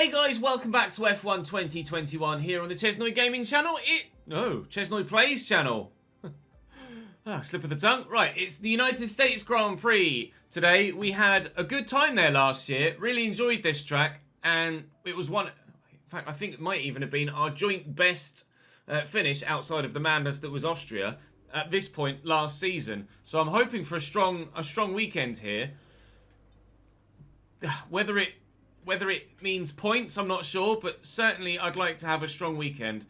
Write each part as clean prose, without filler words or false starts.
Hey guys, welcome back to F1 2021 here on the Chesnoid Gaming channel. ChesnoidPlays channel. Slip of the tongue. Right, it's the United States Grand Prix. Today, we had a good time there last year. Really enjoyed this track, and it was one... In fact, I think it might even have been our joint best finish outside of the madness that was Austria at this point last season. So I'm hoping for a strong weekend here. Whether it means points, I'm not sure, but certainly I'd like to have a strong weekend.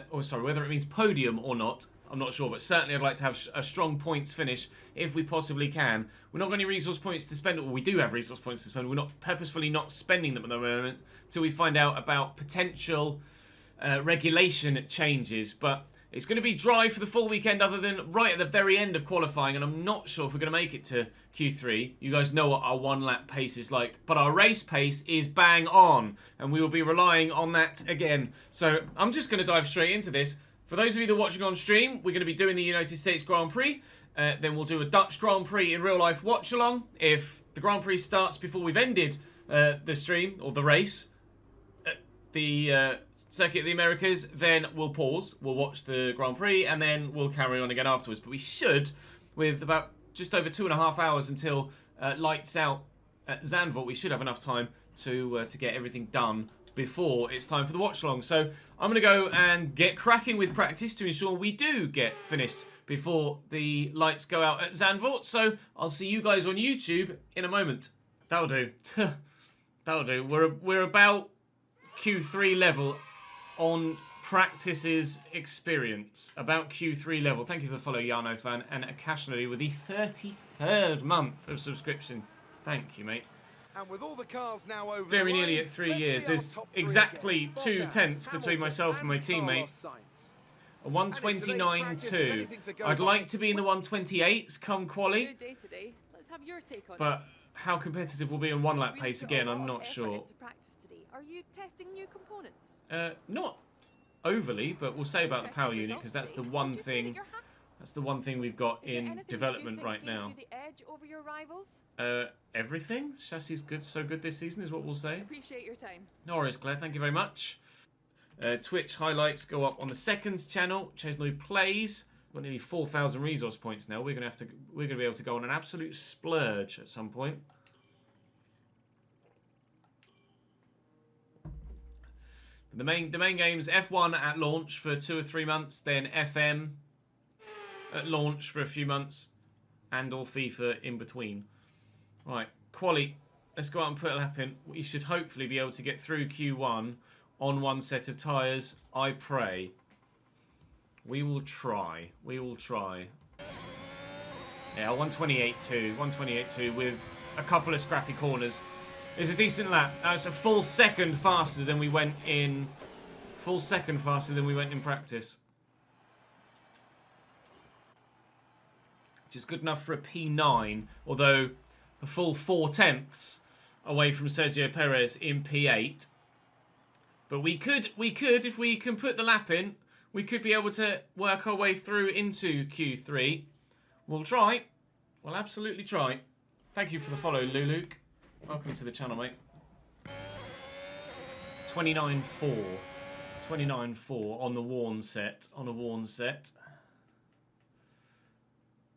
Whether it means podium or not, I'm not sure, but certainly I'd like to have a strong points finish if we possibly can. We're not got any resource points to spend. Well, we do have resource points to spend. We're not purposefully not spending them at the moment till we find out about potential regulation changes. But it's going to be dry for the full weekend other than right at the very end of qualifying, and I'm not sure if we're going to make it to Q3. You guys know what our one-lap pace is like, but our race pace is bang on, and we will be relying on that again. So I'm just going to dive straight into this. For those of you that are watching on stream, we're going to be doing the United States Grand Prix. Then we'll do a Dutch Grand Prix in real life watch-along. If the Grand Prix starts before we've ended the stream, or the race, the Circuit of the Americas, then we'll pause. We'll watch the Grand Prix, and then we'll carry on again afterwards. But we should, with about just over 2.5 hours until lights out at Zandvoort, we should have enough time to get everything done before it's time for the watch-along. So I'm going to go and get cracking with practice to ensure we do get finished before the lights go out at Zandvoort. So I'll see you guys on YouTube in a moment. That'll do. That'll do. We're about Q3 level on practice's experience. About Q3 level. Thank you for the follow, Yano fan, and Akashnoid with the 33rd month of subscription. Thank you, mate. And with all the cars now over very nearly at 3 years. There's exactly 2 tenths between myself and my teammate. A 129.2. I'd like to be in the 128s come quali. But how competitive will be in one lap pace again, I'm not sure. Are you testing new components? Not overly, but we'll say about the power unit because that's the one thing. That's the one thing we've got in development right now. Everything. Chassis good, so good this season is what we'll say. Appreciate your time. No worries, Claire. Thank you very much. Twitch highlights go up on the seconds channel. ChesnoidPlays. We've got nearly 4,000 resource points now. We're gonna be able to go on an absolute splurge at some point. The main games, F1 at launch for 2 or 3 months, then FM at launch for a few months, and or FIFA in between. Right, quali, let's go out and put a lap in. We should hopefully be able to get through Q1 on one set of tyres, I pray. We will try. We will try. Yeah, 128.2. 128.2 with a couple of scrappy corners. It's a decent lap. It's a full second faster than we went in... Full second faster than we went in practice. Which is good enough for a P9, although a full 4 tenths away from Sergio Perez in P8. But we could, if we can put the lap in, we could be able to work our way through into Q3. We'll try. We'll absolutely try. Thank you for the follow, Luluke. Welcome to the channel, mate. 29.4. 29.4 on the worn set. On a worn set.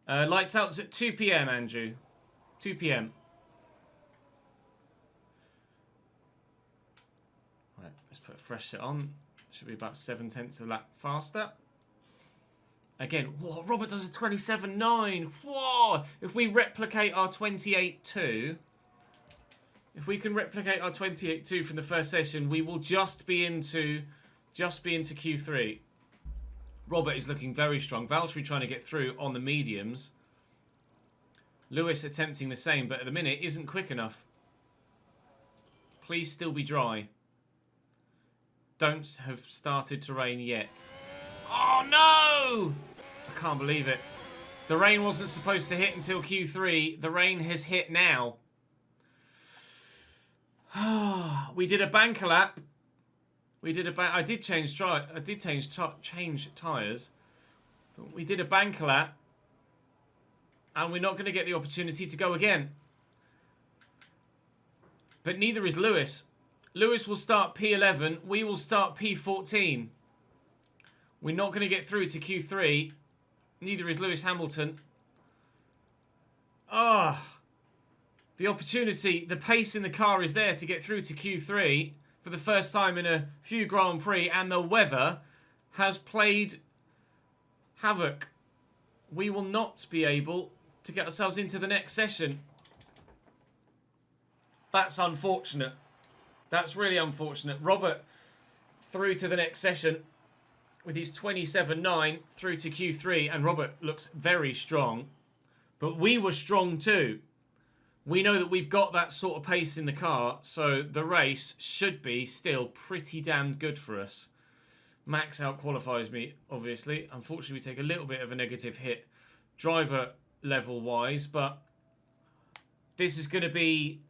Lights out's at 2 PM, Andrew. 2 PM. Right, let's put a fresh set on. Should be about 7 tenths of a lap faster. Again, whoa, Robert does a 27.9. Whoa! If we replicate our 28.2... If we can replicate our 28.2 from the first session, we will just be into Q3. Robert is looking very strong. Valtteri trying to get through on the mediums. Lewis attempting the same, but at the minute isn't quick enough. Please still be dry. Don't have started to rain yet. Oh no! I can't believe it. The rain wasn't supposed to hit until Q3. The rain has hit now. We did a banker lap. I did change tyres. But we did a banker lap. And we're not going to get the opportunity to go again. But neither is Lewis. Lewis will start P11. We will start P14. We're not going to get through to Q3. Neither is Lewis Hamilton. The opportunity, the pace in the car is there to get through to Q3 for the first time in a few Grand Prix, and the weather has played havoc. We will not be able to get ourselves into the next session. That's unfortunate. That's really unfortunate. Robert through to the next session with his 27.9 through to Q3, and Robert looks very strong. But we were strong too. We know that we've got that sort of pace in the car, so the race should be still pretty damned good for us. Max out-qualifies me, obviously. Unfortunately, we take a little bit of a negative hit driver level-wise, but this is going to be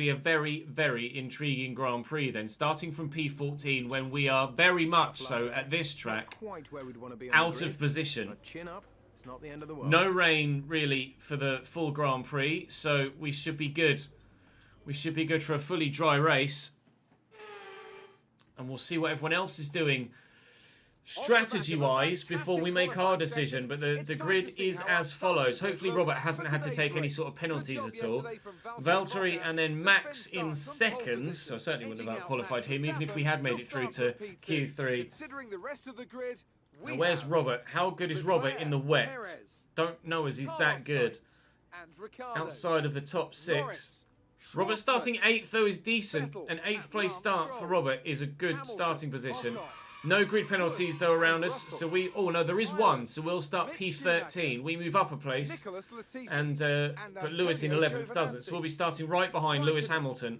a very, very intriguing Grand Prix then. Starting from P14, when we are very much so at this track, out of position. It's not the end of the world. No rain, really, for the full Grand Prix, so we should be good. We should be good for a fully dry race. And we'll see what everyone else is doing strategy-wise before we make our decision. But the grid is as follows. Hopefully Robert hasn't had to take any sort of penalties at all. Valtteri and then Max in seconds. So I certainly wouldn't have out-qualified him, even if we had made it through to Q3. Considering the rest of the grid, Now, where's Robert? How good is Robert in the wet? Don't know as he's that good. Outside of the top 6. Robert starting 8th, though, is decent. An 8th place start for Robert is a good starting position. No grid penalties, though, around us. So we... Oh, no, there is one. So we'll start P13. We move up a place. And but Lewis in 11th doesn't. So we'll be starting right behind Lewis Hamilton.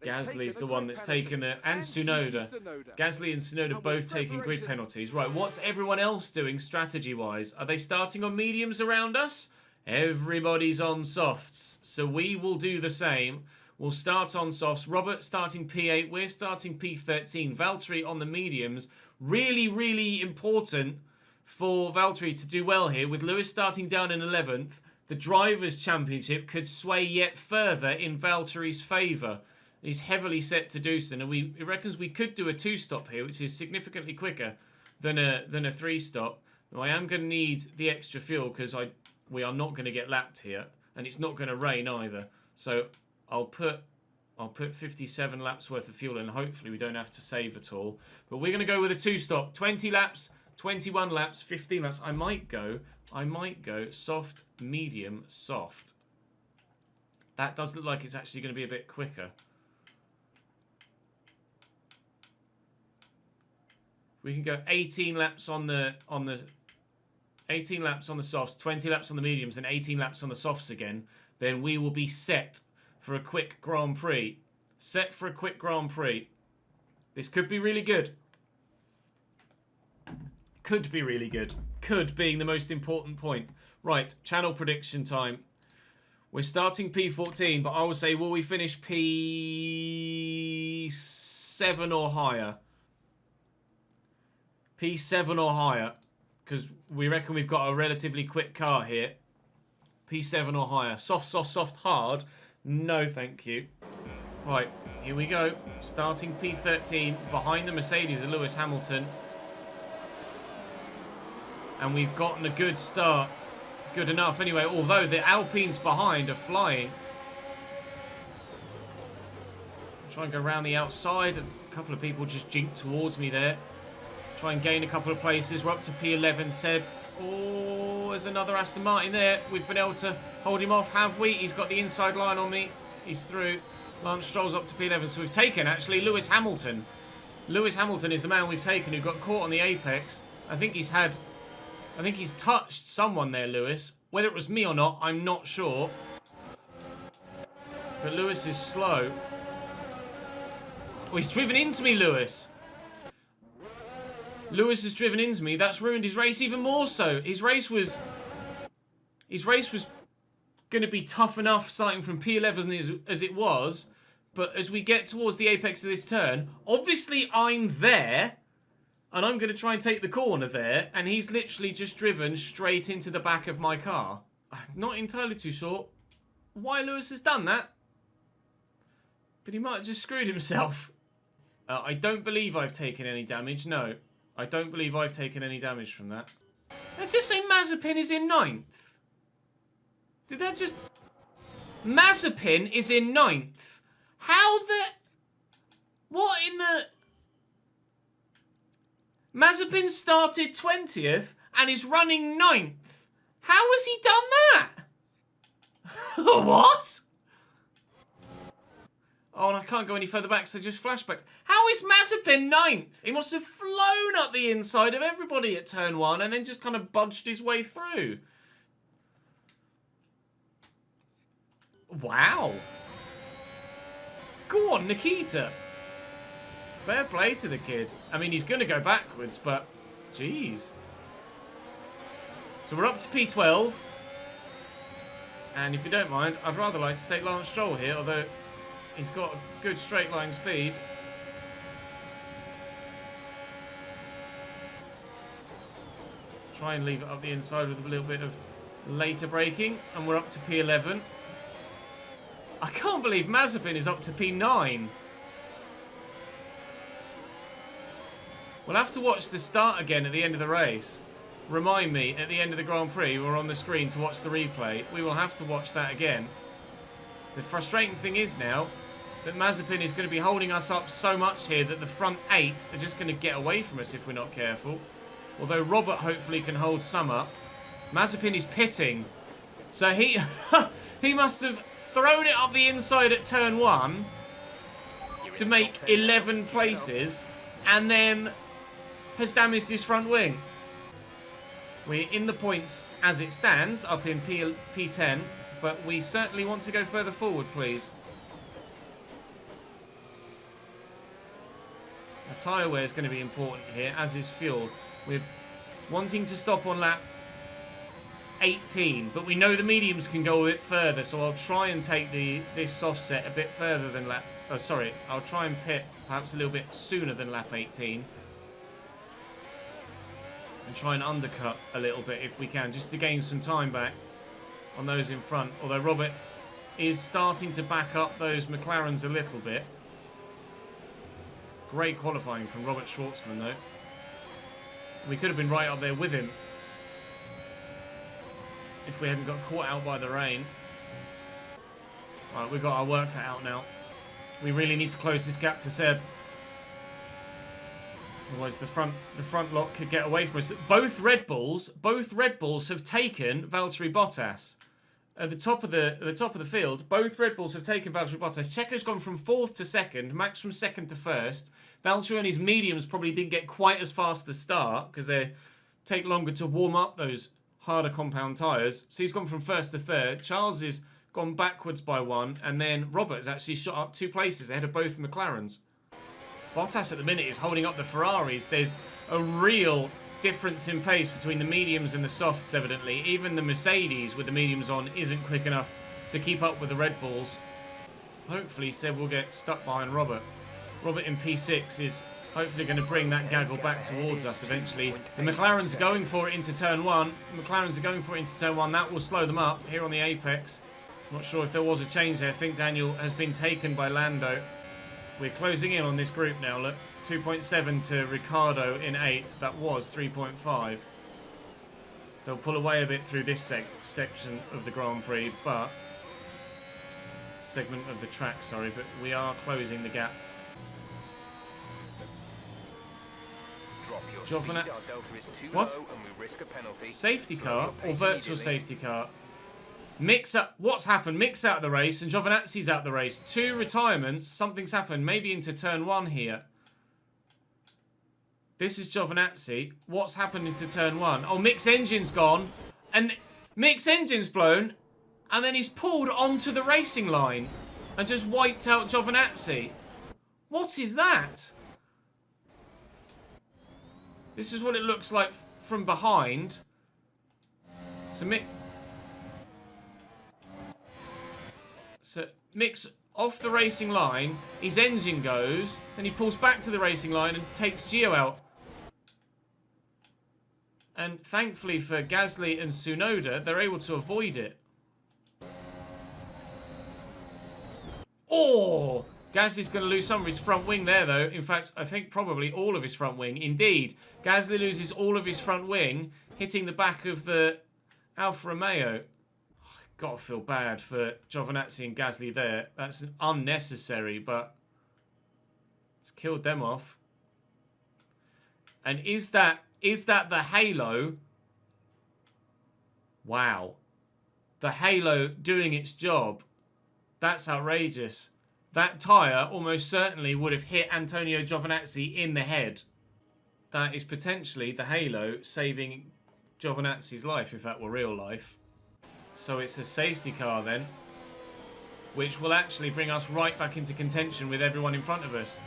Gasly's the one that's taken it, and Tsunoda. Gasly and Tsunoda both taking grid penalties. Right, what's everyone else doing strategy-wise? Are they starting on mediums around us? Everybody's on softs, so we will do the same. We'll start on softs. Robert starting P8, we're starting P13. Valtteri on the mediums. Really, really important for Valtteri to do well here. With Lewis starting down in 11th, the Drivers' Championship could sway yet further in Valtteri's favour. He's heavily set to do so, and he reckons we could do a 2-stop here, which is significantly quicker than a 3-stop. Now, I am going to need the extra fuel because we are not going to get lapped here, and it's not going to rain either. So I'll put 57 laps worth of fuel, and hopefully we don't have to save at all. But we're going to go with a 2-stop, 20 laps, 21 laps, 15 laps. I might go soft, medium, soft. That does look like it's actually going to be a bit quicker. We can go 18 laps on the 18 laps on the softs, 20 laps on the mediums, and 18 laps on the softs again. Then we will be set for a quick Grand Prix. Set for a quick Grand Prix. This could be really good. Could be really good. Could being the most important point. Right, channel prediction time. We're starting P14, but I would say, will we finish P7 or higher? P7 or higher, because we reckon we've got a relatively quick car here. P7 or higher. Soft, soft, soft, hard. No, thank you. Right, here we go. Starting P13. Behind the Mercedes are Lewis Hamilton. And we've gotten a good start. Good enough anyway, although the Alpines behind are flying. Try and go around the outside. A couple of people just jinked towards me there. Try and gain a couple of places. We're up to P11, Seb. Oh, there's another Aston Martin there. We've been able to hold him off, have we? He's got the inside line on me. He's through. Lance Stroll's up to P11. So we've taken, actually, Lewis Hamilton. Lewis Hamilton is the man we've taken who got caught on the apex. I think he's touched someone there, Lewis. Whether it was me or not, I'm not sure. But Lewis is slow. Oh, he's driven into me, Lewis. Lewis has driven into me. That's ruined his race even more so. His race was going to be tough enough starting from P11 as it was. But as we get towards the apex of this turn, obviously I'm there. And I'm going to try and take the corner there. And he's literally just driven straight into the back of my car. I'm not entirely too sure why Lewis has done that. But he might have just screwed himself. I don't believe I've taken any damage. No, I don't believe I've taken any damage from that. Did I just say Mazepin is in 9th? Did that just... Mazepin is in 9th. How the... What in the... Mazepin started 20th and is running 9th. How has he done that? What? Oh, and I can't go any further back, so just flashback. How is Mazepin 9th? He must have flown up the inside of everybody at turn 1 and then just kind of budged his way through. Wow. Go on, Nikita. Fair play to the kid. I mean, he's going to go backwards, but... Jeez. So we're up to P12. And if you don't mind, I'd rather like to take Lance Stroll here, although he's got a good straight line speed. Try and leave it up the inside with a little bit of later braking. And we're up to P11. I can't believe Mazepin is up to P9. We'll have to watch the start again at the end of the race. Remind me, at the end of the Grand Prix, we're on the screen to watch the replay. We will have to watch that again. The frustrating thing is now that Mazepin is going to be holding us up so much here that the front 8 are just going to get away from us if we're not careful. Although Robert hopefully can hold some up. Mazepin is pitting. So he he must have thrown it up the inside at turn 1 to make 11 places and then has damaged his front wing. We're in the points as it stands, up in P10, but we certainly want to go further forward, please. The tyre wear is going to be important here, as is fuel. We're wanting to stop on lap 18, but we know the mediums can go a bit further, so I'll try and take this soft set a bit further than lap... Oh, sorry, I'll try and pit perhaps a little bit sooner than lap 18. And try and undercut a little bit if we can, just to gain some time back on those in front. Although Robert is starting to back up those McLarens a little bit. Great qualifying from Robert Schwartzman, though. We could have been right up there with him if we hadn't got caught out by the rain. Right, we've got our work cut out now. We really need to close this gap to Seb. Otherwise, the front lot could get away from us. Both Red Bulls have taken Valtteri Bottas. At the top of the field, both Red Bulls have taken Valtteri Bottas. Checo's gone from 4th to 2nd, Max from 2nd to 1st. Valtteri and his mediums probably didn't get quite as fast a start because they take longer to warm up those harder compound tyres. So he's gone from 1st to 3rd. Charles has gone backwards by 1, and then Robert's actually shot up 2 places ahead of both McLarens. Bottas at the minute is holding up the Ferraris. There's a real difference in pace between the mediums and the softs, evidently. Even the Mercedes with the mediums on isn't quick enough to keep up with the Red Bulls. Hopefully Seb will get stuck behind Robert. Robert in P6 is hopefully going to bring that gaggle back towards us eventually. The McLaren's going for it into turn 1. McLaren's are going for it into turn 1. That will slow them up here on the apex. Not sure if there was a change there. I think Daniel has been taken by Lando. We're closing in on this group now, look. 2.7 to Ricciardo in 8th. That was 3.5. They'll pull away a bit through this section of the Grand Prix, but... segment of the track, sorry, but we are closing the gap. Giovinazzi. What? Safety car or virtual safety car? Mix up. What's happened? Mix out of the race and Giovinazzi's out of the race. 2 retirements. Something's happened. Maybe into turn 1 here. This is Giovinazzi. What's happened into turn 1? Oh, Mick's engine's gone. And Mick's engine's blown. And then he's pulled onto the racing line. And just wiped out Giovinazzi. What is that? This is what it looks like from behind. So Mick's off the racing line, his engine goes, then he pulls back to the racing line and takes Gio out. And thankfully for Gasly and Tsunoda, they're able to avoid it. Oh! Gasly's going to lose some of his front wing there, though. In fact, I think probably all of his front wing. Indeed, Gasly loses all of his front wing, hitting the back of the Alfa Romeo. I've got to feel bad for Giovinazzi and Gasly there. That's unnecessary, but it's killed them off. And is that the halo? Wow. The halo doing its job. That's outrageous. That tyre almost certainly would have hit Antonio Giovinazzi in the head. That is potentially the halo saving Giovinazzi's life, if that were real life. So it's a safety car then, which will actually bring us right back into contention with everyone in front of us.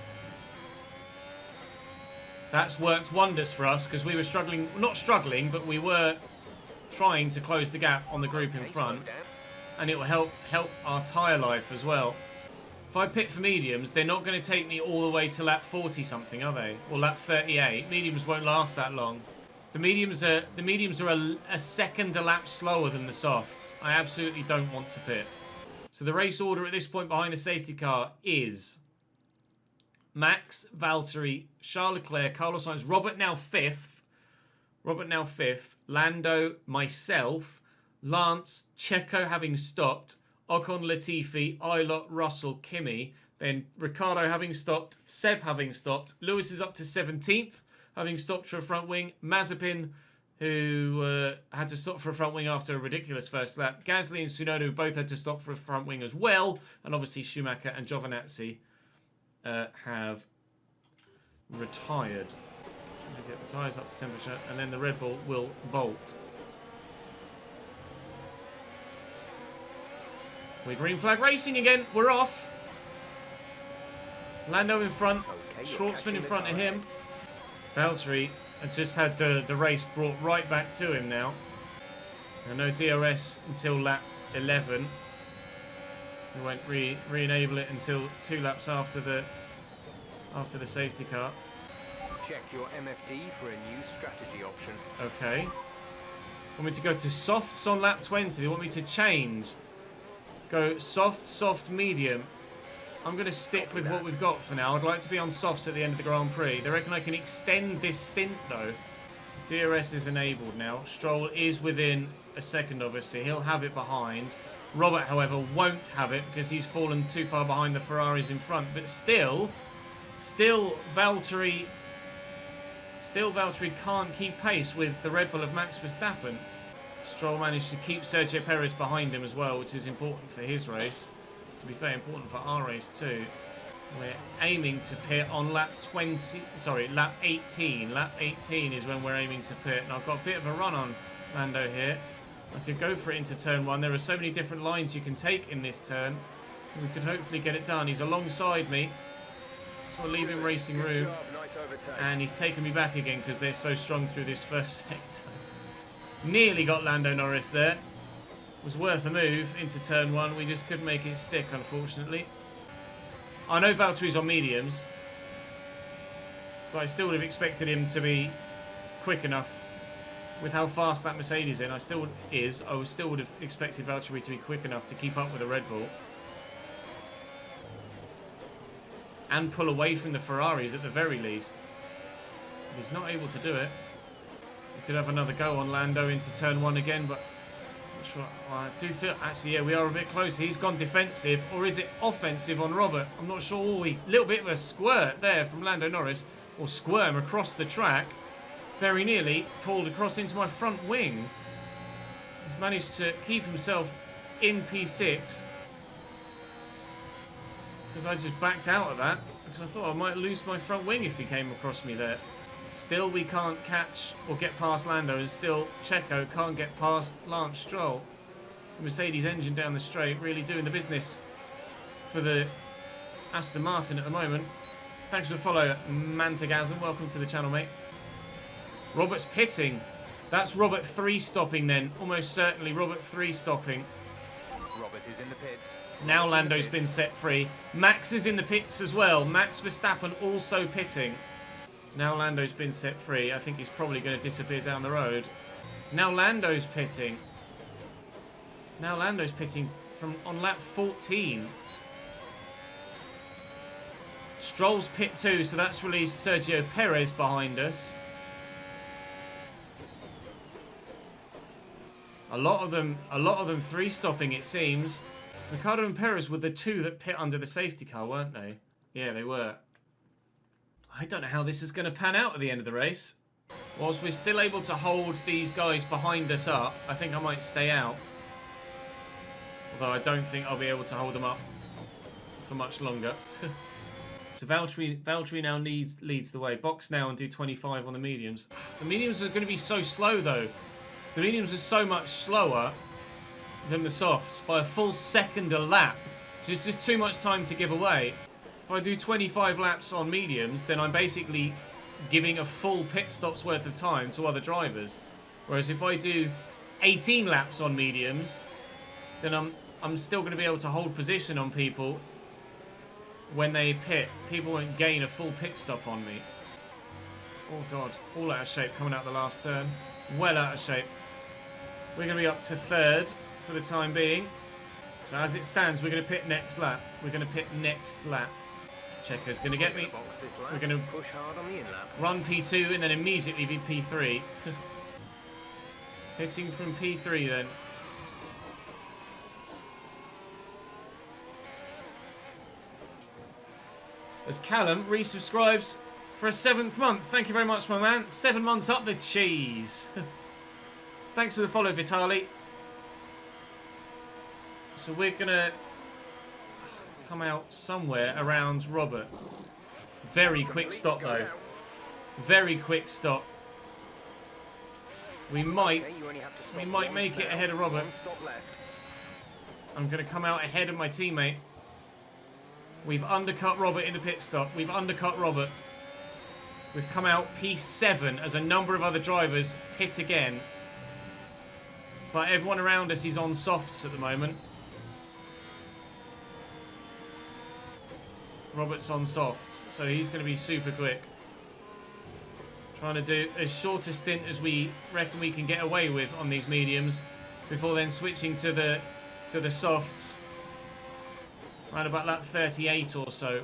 That's worked wonders for us because we were struggling, not struggling, but we were trying to close the gap on the group in front. And it will help our tyre life as well. If I pit for mediums, they're not going to take me all the way to lap 40 something, are they? Or lap 38. Mediums won't last that long. The mediums are a second a lap slower than the softs. I absolutely don't want to pit. So the race order at this point behind the safety car is Max, Valtteri, Charles Leclerc, Carlos Sainz, Robert now fifth, Lando, myself, Lance, Checo having stopped, Ocon, Latifi, Ilott, Russell, Kimi, then Ricciardo having stopped, Seb having stopped, Lewis is up to 17th, having stopped for a front wing, Mazepin, who had to stop for a front wing after a ridiculous first lap, Gasly and Tsunoda, who both had to stop for a front wing as well, and obviously Schumacher and Giovinazzi have retired. Get the tyres up to temperature, and then the Red Bull will bolt. We're green flag racing again. We're off. Lando in front. Schwartzman in front of him. Valtteri has just had the race brought right back to him now. And no DRS until lap 11. We won't re-enable it until 2 laps after the safety car. Check your MFD for a new strategy option. Okay. Want me to go to softs on lap 20. They want me to change. Go soft, medium. I'm going to stick with what we've got for now. I'd like to be on softs at the end of the Grand Prix. They reckon I can extend this stint, though. So DRS is enabled now. Stroll is within a second, obviously. He'll have it behind. Robert, however, won't have it because he's fallen too far behind the Ferraris in front. But still Valtteri can't keep pace with the Red Bull of Max Verstappen. Stroll managed to keep Sergio Perez behind him as well, which is important for his race. To be fair, important for our race too. We're aiming to pit on lap 18. Lap 18 is when we're aiming to pit. And I've got a bit of a run on Lando here. I could go for it into turn 1. There are so many different lines you can take in this turn. We could hopefully get it done. He's alongside me. So I'll leave him racing room. And he's taken me back again because they're so strong through this first sector. Nearly got Lando Norris there. Was worth a move into turn 1. We just couldn't make it stick, unfortunately. I know Valtteri's on mediums, but I still would have expected him to be quick enough with how fast that Mercedes is. I still would have expected Valtteri to be quick enough to keep up with the Red Bull and pull away from the Ferraris at the very least. He's not able to do it. We could have another go on Lando into turn 1 again, but I'm not sure. I do feel, actually, yeah, we are a bit closer. He's gone defensive, or is it offensive on Robert? I'm not sure. Little bit of a squirt there from Lando Norris, or squirm across the track. Very nearly pulled across into my front wing. He's managed to keep himself in P6 because I just backed out of that because I thought I might lose my front wing if he came across me there. Still, we can't catch or get past Lando, and still Checo can't get past Lance Stroll. The Mercedes engine down the straight really doing the business for the Aston Martin at the moment. Thanks for the follow, Mantagasm. Welcome to the channel, mate. Robert's pitting. That's Robert 3 stopping then. Almost certainly Robert 3 stopping. Robert is in the pits. Now Lando's been set free. Max is in the pits as well. Max Verstappen also pitting. Now Lando's been set free. I think he's probably going to disappear down the road. Now Lando's pitting. Now Lando's pitting from on lap 14. Stroll's pit 2, so that's released Sergio Perez behind us. A lot of them 3-stopping, it seems. Ricciardo and Perez were the 2 that pit under the safety car, weren't they? Yeah, they were. I don't know how this is going to pan out at the end of the race. Whilst we're still able to hold these guys behind us up, I think I might stay out. Although I don't think I'll be able to hold them up for much longer. So Valtteri now leads the way. Box now and do 25 on the mediums. The mediums are going to be so slow though. The mediums are so much slower than the softs by a full second a lap. So it's just too much time to give away. If I do 25 laps on mediums, then I'm basically giving a full pit stop's worth of time to other drivers. Whereas if I do 18 laps on mediums, then I'm still going to be able to hold position on people when they pit. People won't gain a full pit stop on me. Oh god, all out of shape coming out the last turn. Well out of shape. We're going to be up to 3rd for the time being. So as it stands, we're going to pit next lap. We're going to pit next lap. Checker's going to get me. We're going to push hard on the in-lap. Run P2 and then immediately be P3. Hitting from P3 then. As Callum resubscribes for a 7th month. Thank you very much, my man. 7 months up the cheese. Thanks for the follow, Vitali. So we're going to come out somewhere around Robert. Very quick stop, though. Very quick stop. We might make it ahead of Robert. I'm going to come out ahead of my teammate. We've undercut Robert in the pit stop. We've undercut Robert. We've come out P7 as a number of other drivers pit again. But everyone around us is on softs at the moment. Robert's on softs, so he's going to be super quick. Trying to do as short a stint as we reckon we can get away with on these mediums before then switching to the softs. Around about lap 38 or so.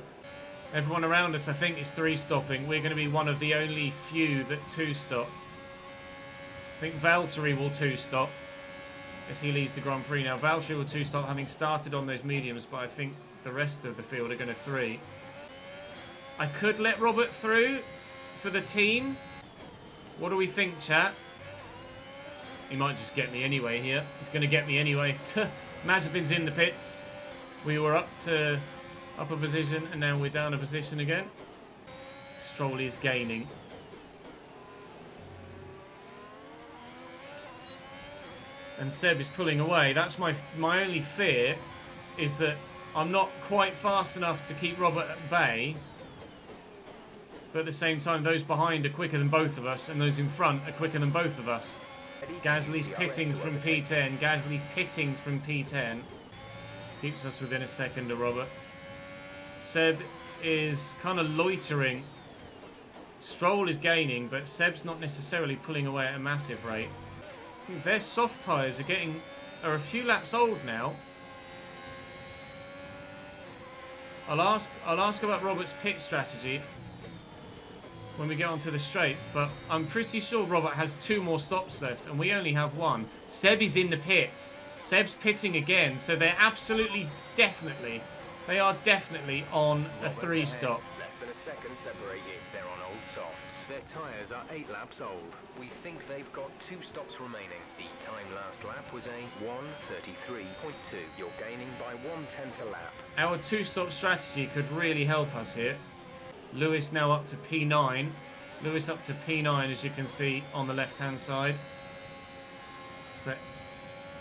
Everyone around us, I think, is 3-stopping. We're going to be one of the only few that 2-stop. I think Valtteri will 2-stop as he leads the Grand Prix now. Valtteri will 2-stop, having started on those mediums, but I think the rest of the field are going to 3. I could let Robert through for the team. What do we think, chat? He might just get me anyway here. He's going to get me anyway. Mazepin's in the pits. We were up to upper position and now we're down a position again. Stroll is gaining. And Seb is pulling away. That's my only fear, is that I'm not quite fast enough to keep Robert at bay. But at the same time, those behind are quicker than both of us, and those in front are quicker than both of us. Gasly's pitting from P10. Gasly pitting from P10. Keeps us within a second of Robert. Seb is kind of loitering. Stroll is gaining, but Seb's not necessarily pulling away at a massive rate. I think their soft tyres are a few laps old now. I'll ask about Robert's pit strategy when we get onto the straight, but I'm pretty sure Robert has 2 more stops left and we only have 1. Seb is in the pits. Seb's pitting again, so they're absolutely definitely on a 3-stop. Less than a second separate you. They're on old softs. Their tyres are 8 laps old. We think they've got 2 stops remaining. The time last lap was a 1:33.2. You're gaining by 1/10 a lap. Our 2-stop strategy could really help us here. Lewis now up to P9. Lewis up to P9, as you can see on the left-hand side. But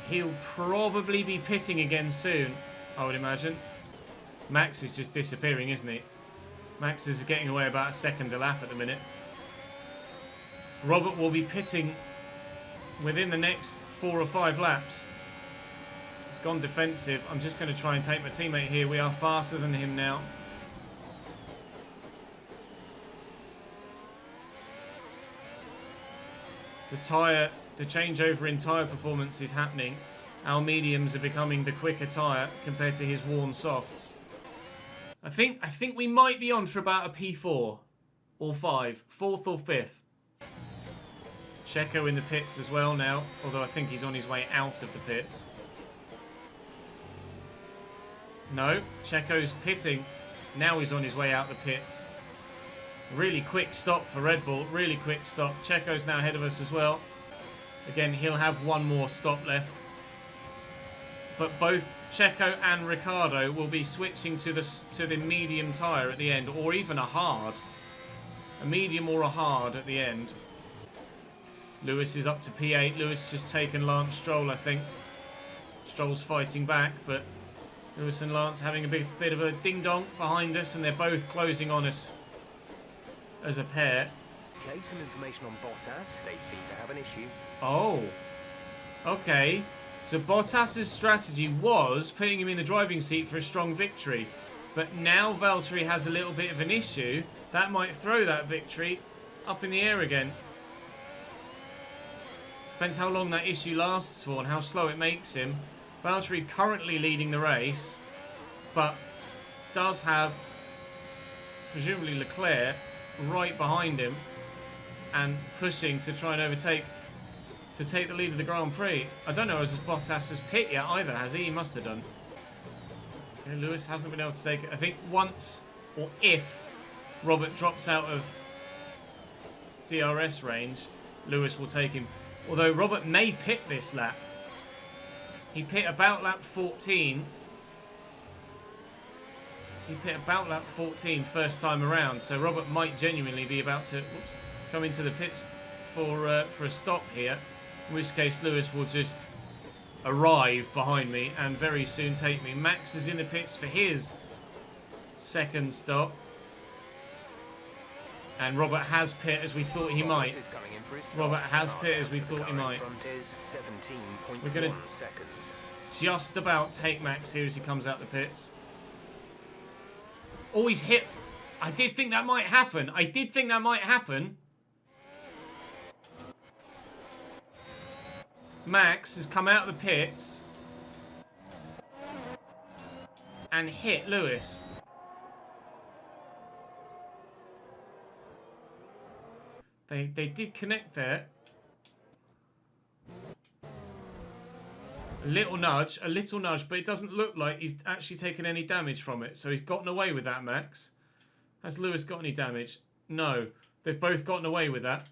he'll probably be pitting again soon, I would imagine. Max is just disappearing, isn't he? Max is getting away about a second a lap at the minute. Robert will be pitting within the next 4 or 5 laps. He's gone defensive. I'm just going to try and take my teammate here. We are faster than him now. The changeover in tyre performance is happening. Our mediums are becoming the quicker tyre compared to his worn softs. I think we might be on for about a P4 or 5, 4th or 5th. Checo in the pits as well now, although I think he's on his way out of the pits. No, Checo's pitting. Now he's on his way out the pits. Really quick stop for Red Bull, really quick stop. Checo's now ahead of us as well. Again, he'll have one more stop left. But both Checo and Ricciardo will be switching to the medium tyre at the end, or even a hard. A medium or a hard at the end. Lewis is up to P8. Lewis just taken Lance Stroll, I think. Stroll's fighting back, but Lewis and Lance having a bit of a ding-dong behind us, and they're both closing on us as a pair. Okay, some information on Bottas. They seem to have an issue. Oh. Okay. So Bottas's strategy was putting him in the driving seat for a strong victory. But now Valtteri has a little bit of an issue. That might throw that victory up in the air again. Depends how long that issue lasts for and how slow it makes him. Valtteri currently leading the race, but does have, presumably, Leclerc right behind him and pushing to try and overtake, to take the lead of the Grand Prix. I don't know if Bottas has pit yet either, has he? He must have done. Okay, Lewis hasn't been able to take it. I think once, or if, Robert drops out of DRS range, Lewis will take him. Although Robert may pit this lap. He pit about lap 14. He pit about lap 14 first time around. So Robert might genuinely be about to come into the pits for a stop here. In which case Lewis will just arrive behind me and very soon take me. Max is in the pits for his second stop. And Robert has pit as we thought he might. Robert has pit as we thought he might. We're going to just about take Max here as he comes out the pits. Oh, he's hit. I did think that might happen. I did think that might happen. Max has come out of the pits and hit Lewis. They did connect there. A little nudge, but it doesn't look like he's actually taken any damage from it. So he's gotten away with that, Max. Has Lewis got any damage? No. They've both gotten away with that.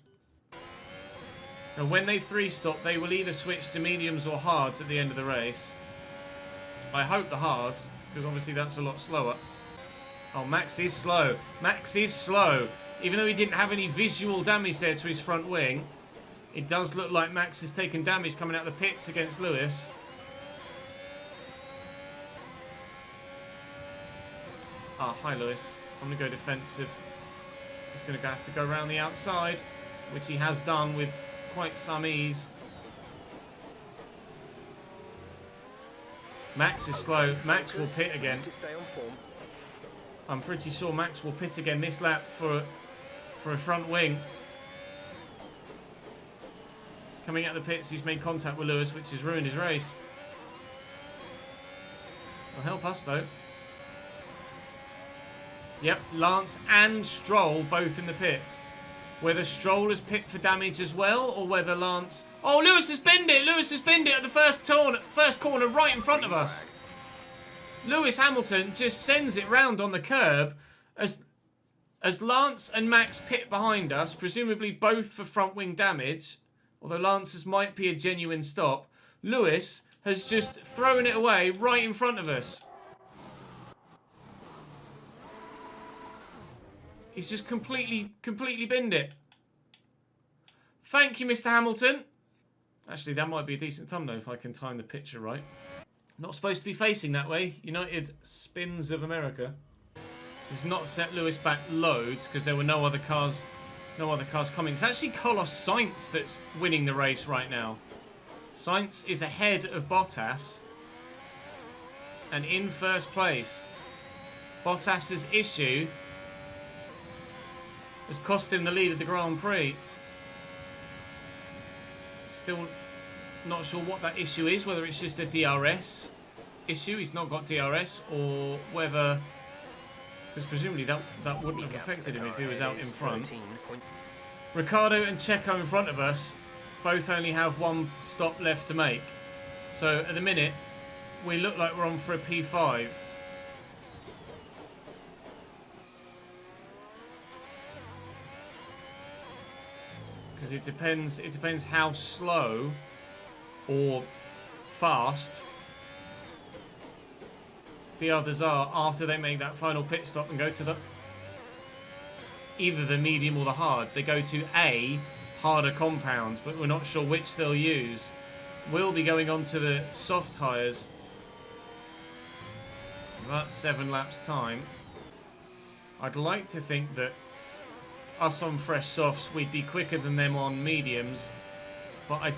Now, when they three-stop, they will either switch to mediums or hards at the end of the race. I hope the hards, because obviously that's a lot slower. Oh, Max is slow. Max is slow. Even though he didn't have any visual damage there to his front wing, it does look like Max has taken damage coming out of the pits against Lewis. Ah, hi Lewis. I'm going to go defensive. He's going to have to go around the outside, which he has done with quite some ease. Max is slow. Max will pit again. I'm pretty sure Max will pit again this lap for a front wing. Coming out of the pits, he's made contact with Lewis, which has ruined his race. Will help us though. Yep, Lance and Stroll both in the pits. Whether Stroll has pit for damage as well, or whether Lance... Oh, Lewis has binned it! Lewis has binned it at the first corner right in front of us. Lewis Hamilton just sends it round on the curb as Lance and Max pit behind us, presumably both for front wing damage, although Lance's might be a genuine stop. Lewis has just thrown it away right in front of us. He's just completely binned it. Thank you, Mr. Hamilton. Actually, that might be a decent thumbnail if I can time the picture right. Not supposed to be facing that way. United Spins of America. So he's not set Lewis back loads because there were no other cars coming. It's actually Carlos Sainz that's winning the race right now. Sainz is ahead of Bottas and in first place. Bottas's issue has cost him the lead of the Grand Prix. Still not sure what that issue is, whether it's just a DRS issue, he's not got DRS, or whether Because presumably that wouldn't have affected him if he was out in front. 13 point- Ricciardo and Checo in front of us both only have one stop left to make. So at the minute, we look like we're on for a P5. Because it depends how slow or fast the others are after they make that final pit stop and go to either the medium or the hard. They go to a harder compound, but we're not sure which they'll use. We'll be going on to the soft tyres in about 7 laps time. I'd like to think that us on fresh softs, we'd be quicker than them on mediums, but I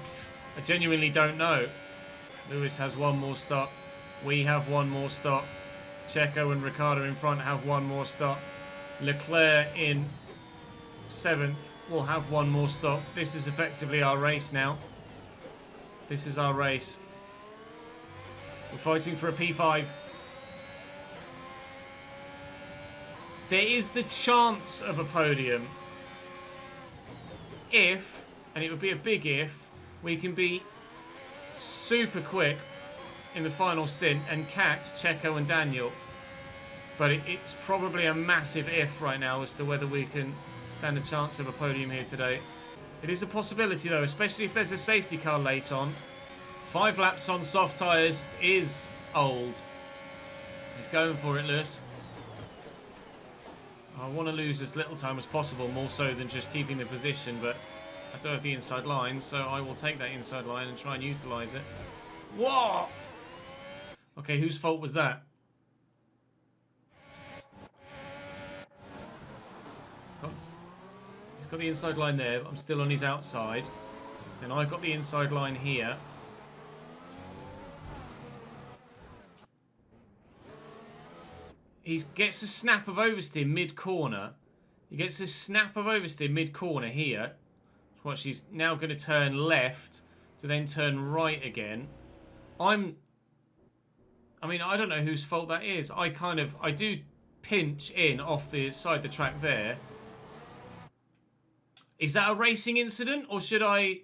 genuinely don't know. Lewis has one more stop. We have one more stop. Checo and Ricciardo in front have one more stop. Leclerc in 7th will have one more stop. This is effectively our race now. This is our race. We're fighting for a P5. There is the chance of a podium if, and it would be a big if, we can be super quick in the final stint and catch Checo and Daniel. But it's probably a massive if right now as to whether we can stand a chance of a podium here today. It is a possibility though, especially if there's a safety car late on. 5 laps on soft tyres is old. He's going for it, Lewis. I want to lose as little time as possible, more so than just keeping the position, but I don't have the inside line, so I will take that inside line and try and utilise it. What? Okay, whose fault was that? He's got the inside line there, but I'm still on his outside. Then I've got the inside line here. He gets a snap of oversteer mid-corner. He gets a snap of oversteer mid-corner here. Watch, he's now going to turn left to then turn right again. I mean, I don't know whose fault that is. I do pinch in off the side of the track there. Is that a racing incident, or should I...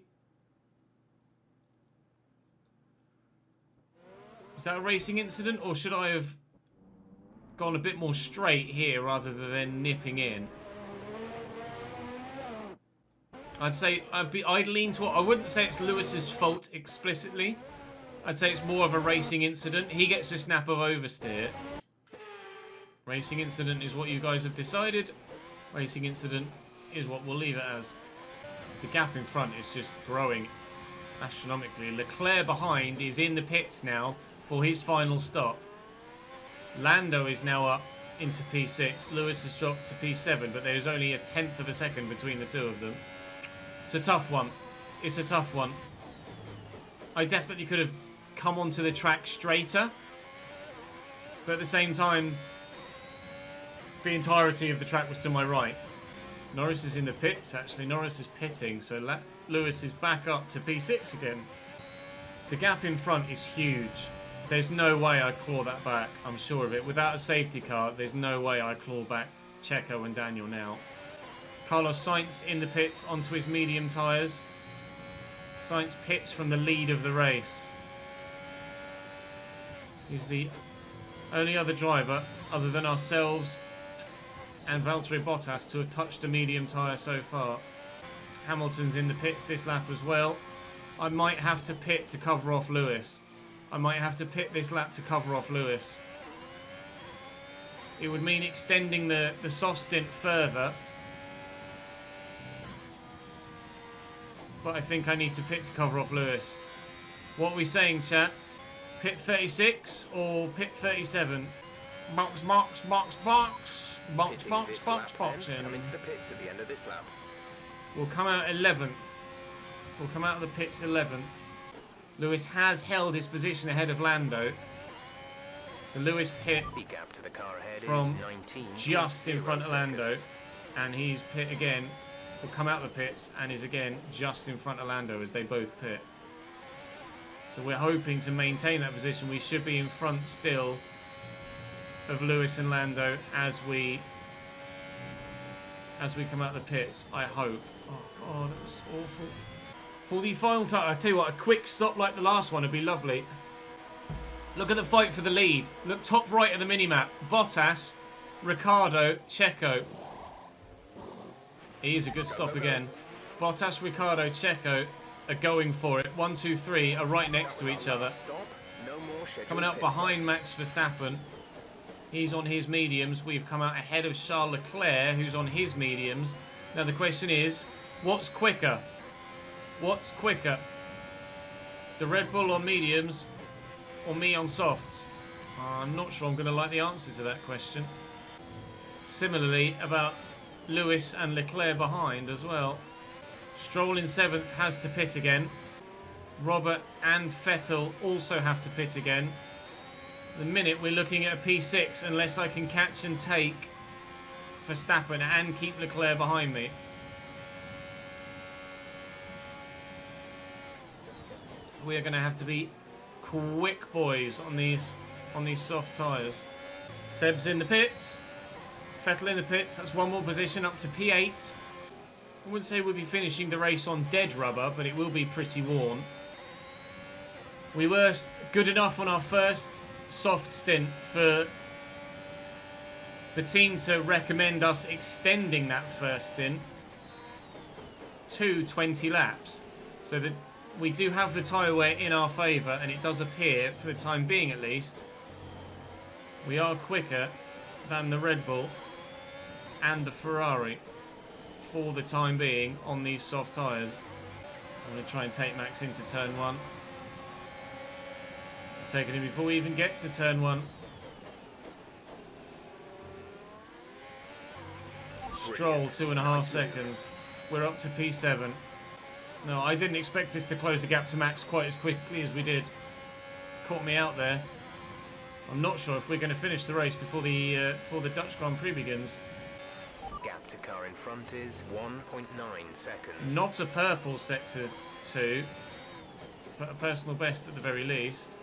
Is that a racing incident, or should I have gone a bit more straight here rather than nipping in? I'd lean toward... I wouldn't say it's Lewis's fault explicitly. I'd say it's more of a racing incident. He gets a snap of oversteer. Racing incident is what you guys have decided. Racing incident is what we'll leave it as. The gap in front is just growing astronomically. Leclerc behind is in the pits now for his final stop. Lando is now up into P6. Lewis has dropped to P7, but there's only a 1/10 of a second between the two of them. It's a tough one. It's a tough one. I definitely could have come onto the track straighter, but at the same time, the entirety of the track was to my right. Norris is in the pits, actually. Norris is pitting, so Lewis is back up to P6 again. The gap in front is huge. There's no way I claw that back, I'm sure of it. Without a safety car, there's no way I claw back Checo and Daniel now. Carlos Sainz in the pits onto his medium tyres. Sainz pits from the lead of the race. He's the only other driver, other than ourselves and Valtteri Bottas, to have touched a medium tyre so far. Hamilton's in the pits this lap as well. I might have to pit to cover off Lewis. I might have to pit this lap to cover off Lewis. It would mean extending the soft stint further. But I think I need to pit to cover off Lewis. What are we saying, chat? Pit 36 or pit 37? Box, box, box, box. Box, box, box, box. Come into the pits at the end of this lap. We'll come out 11th. We'll come out of the pits 11th. Lewis has held his position ahead of Lando. So Lewis pit The gap to the car ahead from is 19. just in front of Lando. And he's pit again. Will come out of the pits and is again just in front of Lando as they both pit. So we're hoping to maintain that position. We should be in front still of Lewis and Lando as we come out of the pits, I hope. Oh god, it was awful. For the final time, I tell you what, a quick stop like the last one would be lovely. Look at the fight for the lead. Look top right of the minimap. Bottas, Ricciardo, Checo. He is a good stop again. Bottas, Ricciardo, Checo are going for it. 1, 2, 3 are right next to each other. Coming out behind Max Verstappen. He's on his mediums. We've come out ahead of Charles Leclerc, who's on his mediums. Now the question is, what's quicker? What's quicker? The Red Bull on mediums or me on softs? I'm not sure I'm going to like the answer to that question. Similarly, about Lewis and Leclerc behind as well. Stroll in 7th has to pit again. Robert and Vettel also have to pit again. The minute we're looking at a P6 unless I can catch and take Verstappen and keep Leclerc behind me. We are going to have to be quick boys on these soft tyres. Seb's in the pits. Vettel in the pits. That's one more position up to P8. I wouldn't say we'll be finishing the race on dead rubber, but it will be pretty worn. We were good enough on our first soft stint for the team to recommend us extending that first stint to 20 laps. So that we do have the tyre wear in our favour, and it does appear, for the time being at least, we are quicker than the Red Bull and the Ferrari for the time being on these soft tyres. I'm going to try and take Max into turn 1. Taking him before we even get to turn 1. Stroll 2.5 seconds. We're up to P7. No, I didn't expect us to close the gap to Max quite as quickly as we did. Caught me out there. I'm not sure if we're going to finish the race before the Dutch Grand Prix begins. Gap to car in front is 1.9 seconds. Not a purple set to 2, but a personal best at the very least.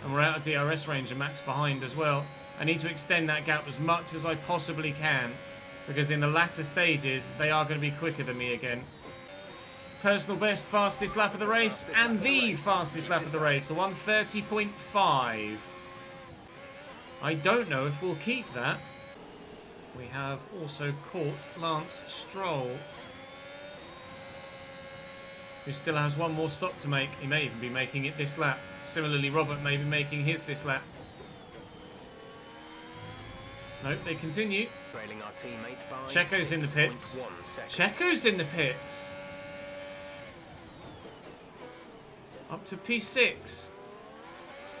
And we're out of DRS range and Max behind as well. I need to extend that gap as much as I possibly can, because in the latter stages they are going to be quicker than me again. Personal best, fastest lap of the race, and the fastest lap of the race, a 1:30.5. I don't know if we'll keep that. We have also caught Lance Stroll, who still has one more stop to make. He may even be making it this lap. Similarly, Robert may be making his this lap. Nope, they continue. Trailing our teammate by Checo's in the pits. Checo's in the pits. Up to P6.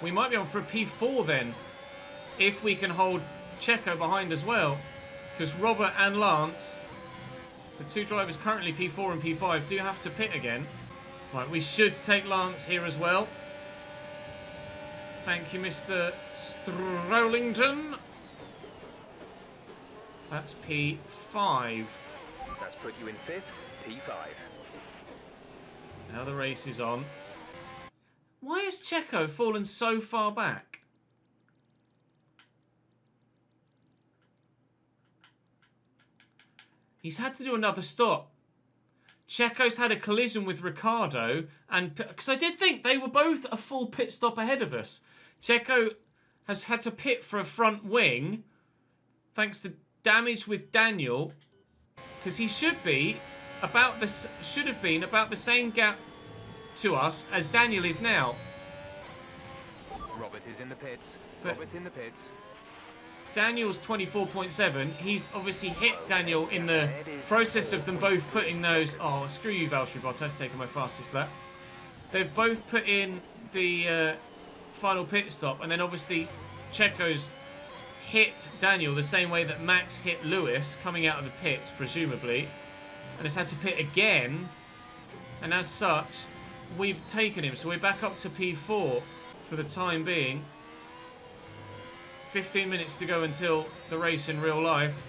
We might be on for a P4 then, if we can hold Checo behind as well. Because Robert and Lance, the two drivers currently P4 and P5, do have to pit again. Right, we should take Lance here as well. Thank you, Mr. Strollington. That's P5. That's put you in 5th, P5. Now the race is on. Why has Checo fallen so far back? He's had to do another stop. Checo's had a collision with Ricciardo, and because I did think they were both a full pit stop ahead of us. Checo has had to pit for a front wing, thanks to damage with Daniel, because he should have been about the same gap to us as Daniel is now. Robert is in the pits. But Robert in the pits. Daniel's 24.7. He's obviously hit Daniel in the process of them both putting those... Oh, screw you, Valtteri Bottas, taking my fastest lap. They've both put in the final pit stop, and then obviously Checo's hit Daniel the same way that Max hit Lewis coming out of the pits, presumably, and has had to pit again, and as such we've taken him, so we're back up to P4 for the time being. 15 minutes to go until the race in real life.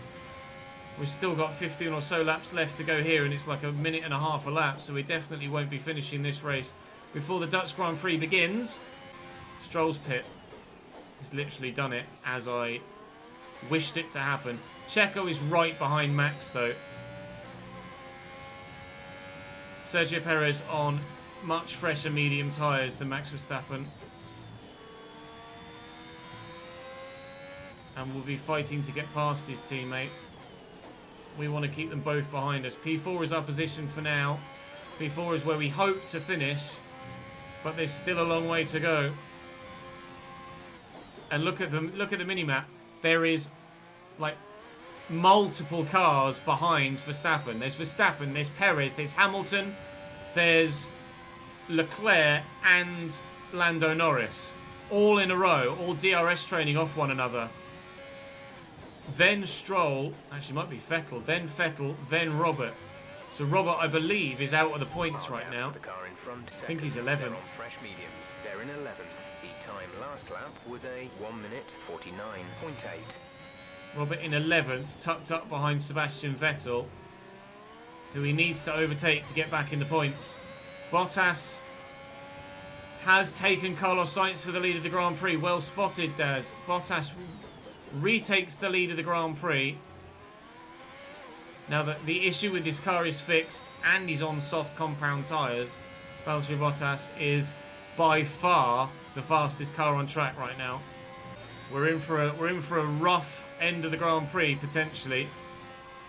We've still got 15 or so laps left to go here, and it's like a minute and a half a lap, so we definitely won't be finishing this race before the Dutch Grand Prix begins. Stroll's pit. He's literally done it as I wished it to happen. Checo is right behind Max, though. Sergio Perez on much fresher medium tyres than Max Verstappen. And will be fighting to get past his teammate. We want to keep them both behind us. P4 is our position for now. P4 is where we hope to finish. But there's still a long way to go. And look at the mini-map. There is, like, multiple cars behind Verstappen. There's Verstappen, there's Perez, there's Hamilton, there's Leclerc and Lando Norris. All in a row, all DRS training off one another. Then Stroll, actually might be Vettel, then Robert. So Robert, I believe, is out of the points right now. I think he's 11th. Fresh mediums. They're in 11th. The time last lap was a 1 minute 49.8. Robert in 11th, tucked up behind Sebastian Vettel, who he needs to overtake to get back in the points. Bottas has taken Carlos Sainz for the lead of the Grand Prix. Well spotted, Daz. Bottas retakes the lead of the Grand Prix. Now that the issue with this car is fixed and he's on soft compound tyres, Valtteri Bottas is by far the fastest car on track right now. We're in for a rough end of the Grand Prix potentially,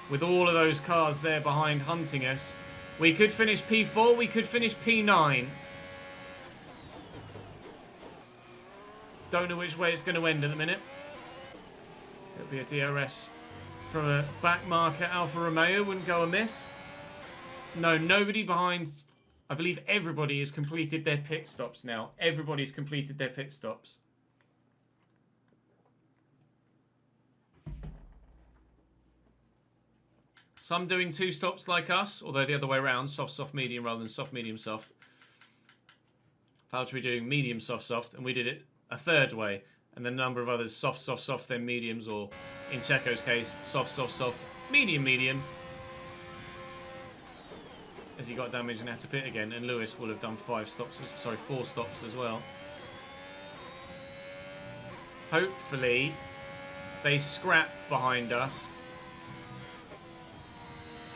with all of those cars there behind hunting us. We could finish P4, we could finish P9. Don't know which way it's going to end at the minute. It'll be a DRS from a back marker. Alfa Romeo wouldn't go amiss. No, nobody behind. I believe everybody has completed their pit stops now. Everybody's completed their pit stops. Some doing 2 stops like us, although the other way around, soft, soft, medium rather than soft, medium, soft. Valtteri doing medium, soft, soft, and we did it a third way. And then a number of others, soft, soft, soft, then mediums, or in Checo's case, soft, soft, soft, medium, medium. As he got damaged and had to pit again, and Lewis will have done 4 stops as well. Hopefully, they scrap behind us,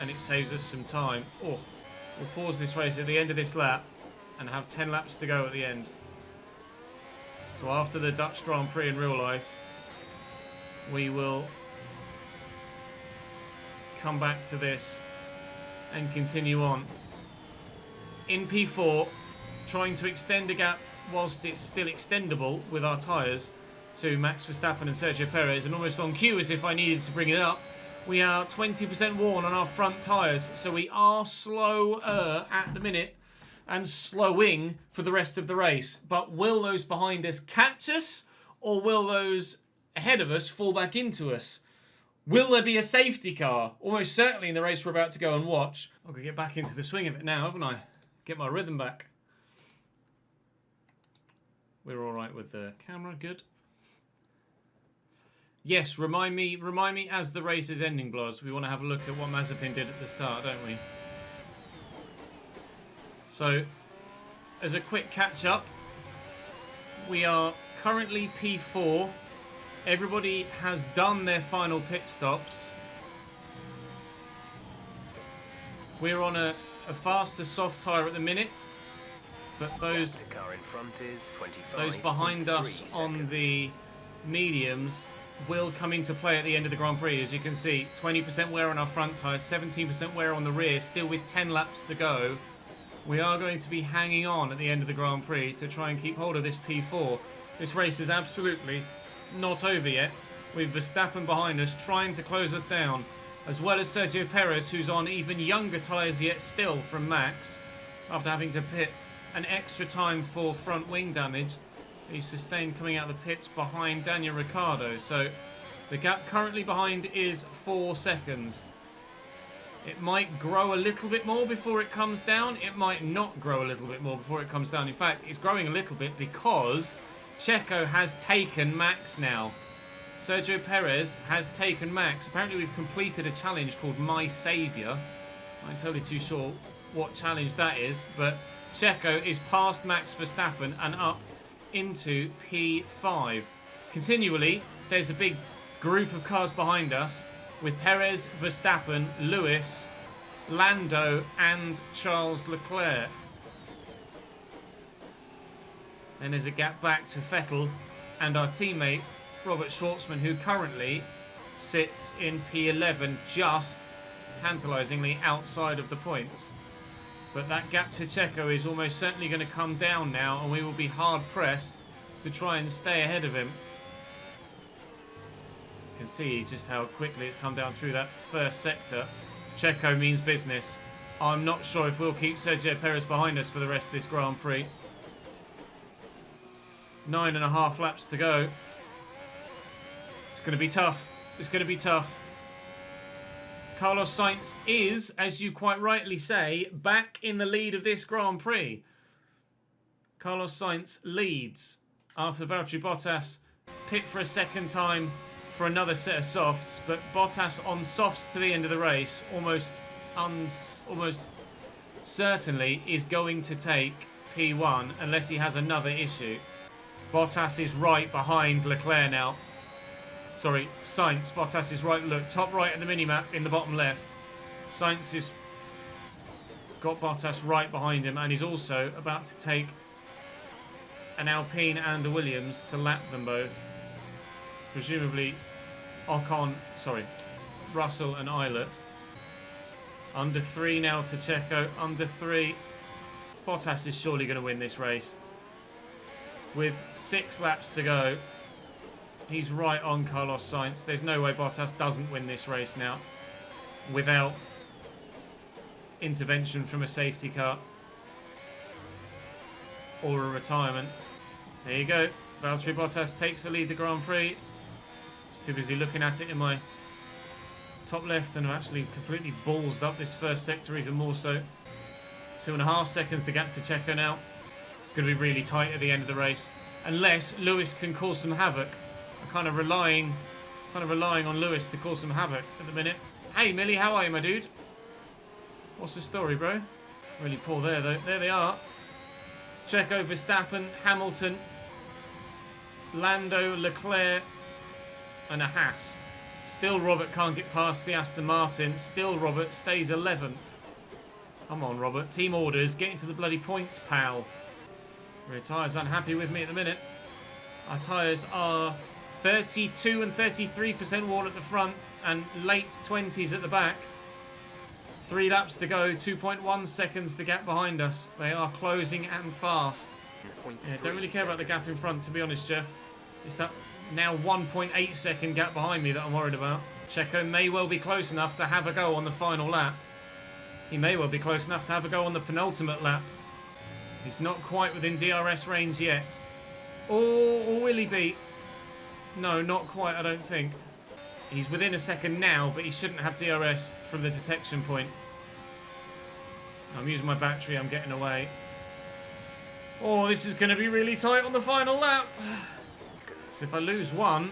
and it saves us some time. Oh, we'll pause this race at the end of this lap, and have 10 laps to go at the end. So after the Dutch Grand Prix in real life, we will come back to this and continue on. In P4, trying to extend a gap whilst it's still extendable with our tyres to Max Verstappen and Sergio Perez, and almost on cue as if I needed to bring it up, we are 20% worn on our front tyres, so we are slower at the minute and slowing for the rest of the race. But will those behind us catch us, or will those ahead of us fall back into us? Will there be a safety car? Almost certainly in the race we're about to go and watch. I've got to get back into the swing of it now, haven't I? Get my rhythm back. We're all right with the camera, good. Yes, remind me as the race is ending, Blas. We want to have a look at what Mazepin did at the start, don't we? So, as a quick catch-up, we are currently P4. Everybody has done their final pit stops. We're on a faster soft tyre at the minute, but those behind us on the mediums will come into play at the end of the Grand Prix. As you can see, 20% wear on our front tyres, 17% wear on the rear, still with 10 laps to go. We are going to be hanging on at the end of the Grand Prix to try and keep hold of this P4. This race is absolutely not over yet, with Verstappen behind us trying to close us down, as well as Sergio Perez, who's on even younger tyres yet still from Max, after having to pit an extra time for front wing damage. He's sustained coming out of the pits behind Daniel Ricciardo. So the gap currently behind is 4 seconds. It might grow a little bit more before it comes down. It might not grow a little bit more before it comes down. In fact, it's growing a little bit because Checo has taken Max now. Sergio Perez has taken Max. Apparently we've completed a challenge called My Saviour. I'm not totally too sure what challenge that is, but Checo is past Max Verstappen and up into P5. continually, there's a big group of cars behind us with Perez, Verstappen, Lewis, Lando and Charles Leclerc. Then there's a gap back to Vettel and our teammate Robert Schwartzman, who currently sits in P11, just tantalisingly outside of the points. But that gap to Checo is almost certainly going to come down now, and we will be hard pressed to try and stay ahead of him. You can see just how quickly it's come down through that first sector. Checo means business. I'm not sure if we'll keep Sergio Perez behind us for the rest of this Grand Prix. 9.5 laps to go. It's going to be tough. It's going to be tough. Carlos Sainz is, as you quite rightly say, back in the lead of this Grand Prix. Carlos Sainz leads after Valtteri Bottas pit for a second time for another set of softs, but Bottas on softs to the end of the race almost certainly is going to take P1 unless he has another issue. Bottas is right behind Leclerc now. Sorry, Sainz. Bottas is right. Look, top right at the minimap in the bottom left. Sainz has got Bottas right behind him, and he's also about to take an Alpine and a Williams to lap them both. Presumably Russell and Eilert. Under 3 now to Checo. Under 3. Bottas is surely going to win this race. With 6 laps to go. He's right on Carlos Sainz. There's no way Bottas doesn't win this race now without intervention from a safety car or a retirement. There you go. Valtteri Bottas takes the lead the Grand Prix. I was too busy looking at it in my top left and I've actually completely ballsed up this first sector even more so. 2.5 seconds the gap to Checo now. It's going to be really tight at the end of the race unless Lewis can cause some havoc. I'm kind of relying on Lewis to cause some havoc at the minute. Hey Millie, how are you, my dude? What's the story, bro? Really poor there though. There they are. Checo, Verstappen, Hamilton, Lando, Leclerc and a Haas. Still Robert can't get past the Aston Martin. Still Robert stays 11th. Come on Robert, team orders, get into the bloody points, pal. Rear tyres unhappy with me at the minute. Our tyres are 32 and 33% worn at the front and late 20s at the back. 3 laps to go, 2.1 seconds the gap behind us. They are closing and fast. Yeah, don't really care about the gap in front, to be honest, Jeff. It's that now 1.8 second gap behind me that I'm worried about. Checo may well be close enough to have a go on the final lap. He may well be close enough to have a go on the penultimate lap. He's not quite within DRS range yet. Or will he be? No, not quite, I don't think. He's within a second now, but he shouldn't have DRS from the detection point. I'm using my battery, I'm getting away. Oh, this is going to be really tight on the final lap. So if I lose 1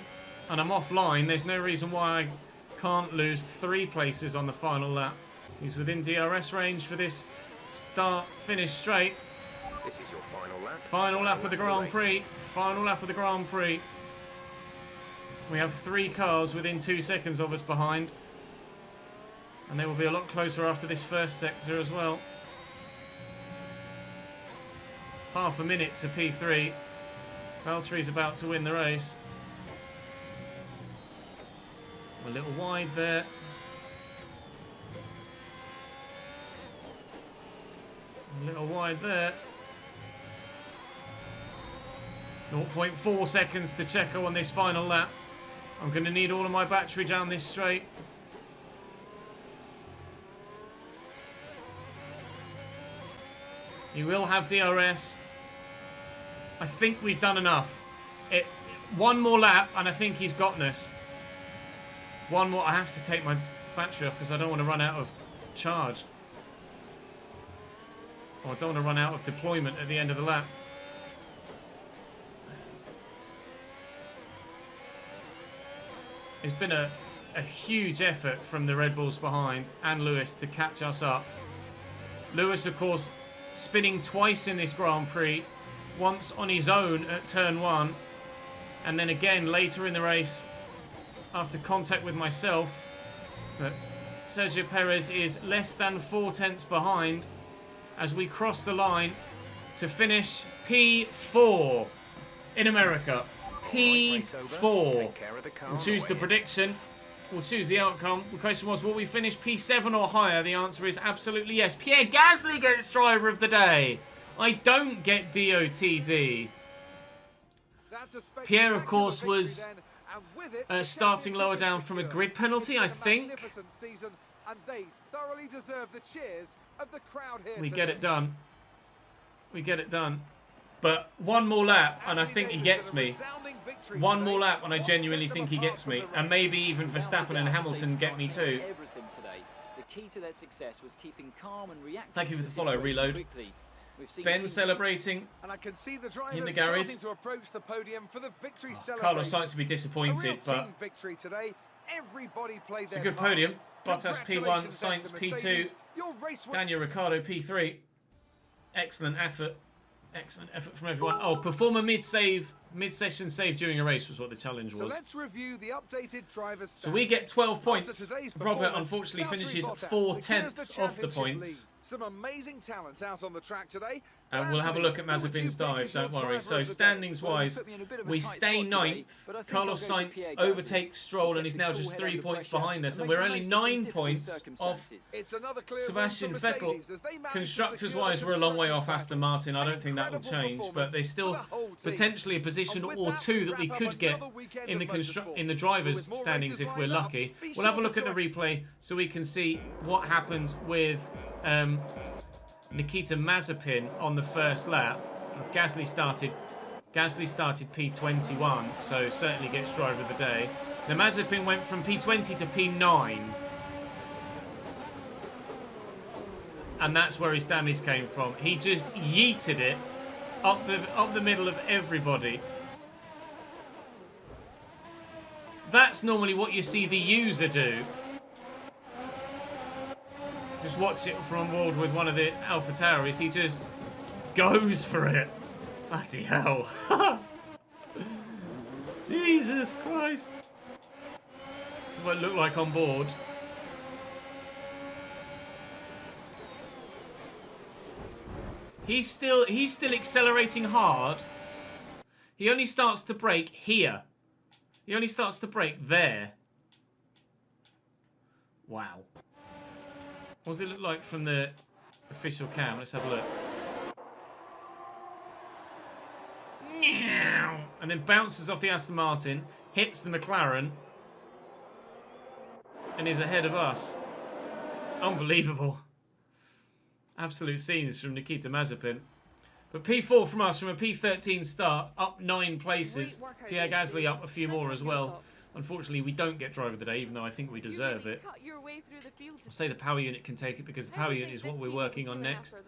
and I'm offline, there's no reason why I can't lose 3 places on the final lap. He's within DRS range for this start-finish straight. This is your final lap. Final lap of the Grand Prix. Final lap of the Grand Prix. We have 3 cars within 2 seconds of us behind. And they will be a lot closer after this first sector as well. Half a minute to P3. Valtteri's about to win the race. A little wide there. A little wide there. 0.4 seconds to Checo on this final lap. I'm going to need all of my battery down this straight. He will have DRS. I think we've done enough. One more lap and I think he's gotten us. One more. I have to take my battery off because I don't want to run out of charge. Or I don't want to run out of deployment at the end of the lap. It's been a huge effort from the Red Bulls behind and Lewis to catch us up. Lewis, of course, spinning twice in this Grand Prix. Once on his own at turn 1 And then again later in the race, after contact with myself, but Sergio Perez is less than 4 tenths behind as we cross the line to finish P4 in America. P4. We'll choose the prediction. We'll choose the outcome. The question was, will we finish P7 or higher? The answer is absolutely yes. Pierre Gasly gets driver of the day. I don't get DOTD. Pierre, of course, was starting lower down from a grid penalty, I think. We get it done. We get it done. But one more lap, and I think he gets me. One more lap, and I genuinely think he gets me. And maybe even Verstappen and Hamilton get me too. Thank you for the follow, Reload. Ben celebrating in the garage. Carlos Sainz will be disappointed, but it's a good podium. Bottas P1, Sainz P2, Daniel Ricciardo P3. Excellent effort. Excellent effort from everyone. Oh, perform a mid-session save during a race was what the challenge was. So let's review the updated driver's so we get 12 points. Robert unfortunately finishes 4 tenths off the points. Some amazing talent out on the track today. And we'll have a look at Mazepin's dive, don't worry. So standings-wise, we stay 9th. Carlos Sainz overtakes Stroll and is now just 3 points behind us. And we're only 9 points off Sebastian Vettel. Constructors-wise, we're a long way off Aston Martin. I don't think that will change. But there's still potentially a position or two that we could get in the drivers' standings if we're lucky. We'll have a look at the replay so we can see what happened with Nikita Mazepin on the first lap. Gasly started P21, so certainly gets driver of the day. The Mazepin went from P20 to P9. And that's where his damage came from. He just yeeted it up the middle of everybody. That's normally what you see the user do. Just watch it from board with one of the AlphaTauris. He just goes for it. Bloody hell. Jesus Christ. That's what it looked like on board. He's still accelerating hard. He only starts to brake here. He only starts to brake there. Wow. What does it look like from the official cam? Let's have a look. And then bounces off the Aston Martin, hits the McLaren, and is ahead of us. Unbelievable. Absolute scenes from Nikita Mazepin. But P4 from us, from a P13 start, up 9 places. Pierre Gasly up a few more as well. Unfortunately, we don't get driver of the day, even though I think we deserve it. I'll say the power unit can take it because the power unit is what we're working on next.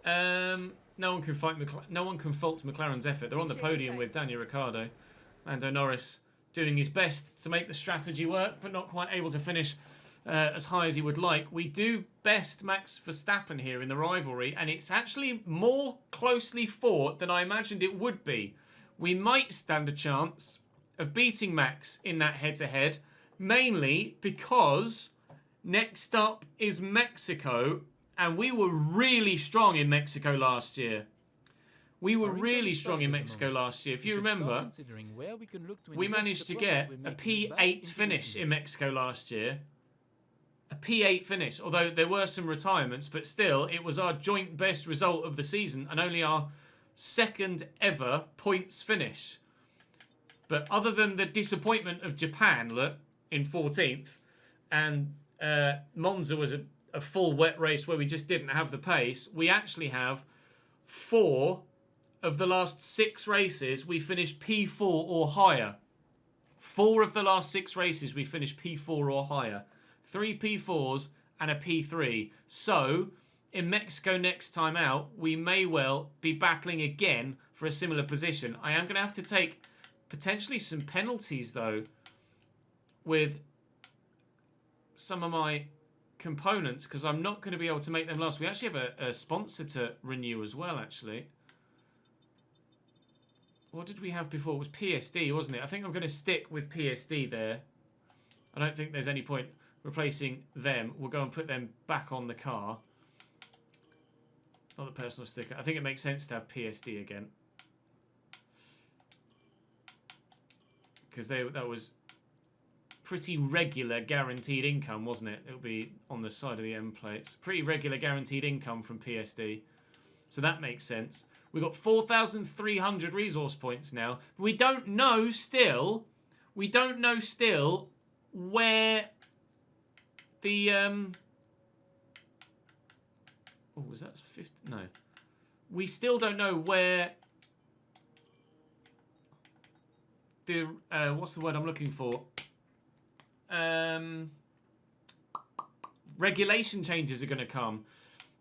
No one can fault McLaren's effort. They're on the podium with Daniel Ricciardo. Lando Norris doing his best to make the strategy work, but not quite able to finish as high as he would like. We do best Max Verstappen here in the rivalry, and it's actually more closely fought than I imagined it would be. We might stand a chance of beating Max in that head-to-head, mainly because next up is Mexico, and we were really strong in Mexico last year. We were really strong in Mexico last year. If you remember, we managed to get a P8 finish in Mexico last year. A P8 finish, although there were some retirements, but still, it was our joint best result of the season and only our second ever points finish. But other than the disappointment of Japan, look, in 14th, and Monza was a full wet race where we just didn't have the pace, we actually have 4 of the last 6 races we finished P4 or higher. 4 of the last 6 races we finished P4 or higher. 3 P4s and a P3. So, in Mexico next time out, we may well be battling again for a similar position. I am going to have to take potentially some penalties, though, with some of my components, because I'm not going to be able to make them last. We actually have a sponsor to renew as well, actually. What did we have before? It was PSD, wasn't it? I think I'm going to stick with PSD there. I don't think there's any point replacing them. We'll go and put them back on the car. Not the personal sticker. I think it makes sense to have PSD again. Because that was pretty regular guaranteed income, wasn't it? It'll be on the side of the end plates. Pretty regular guaranteed income from PSD. So that makes sense. We've got 4,300 resource points now. We don't know still where the oh, was that 50? No. We still don't know where the what's the word I'm looking for? Regulation changes are going to come.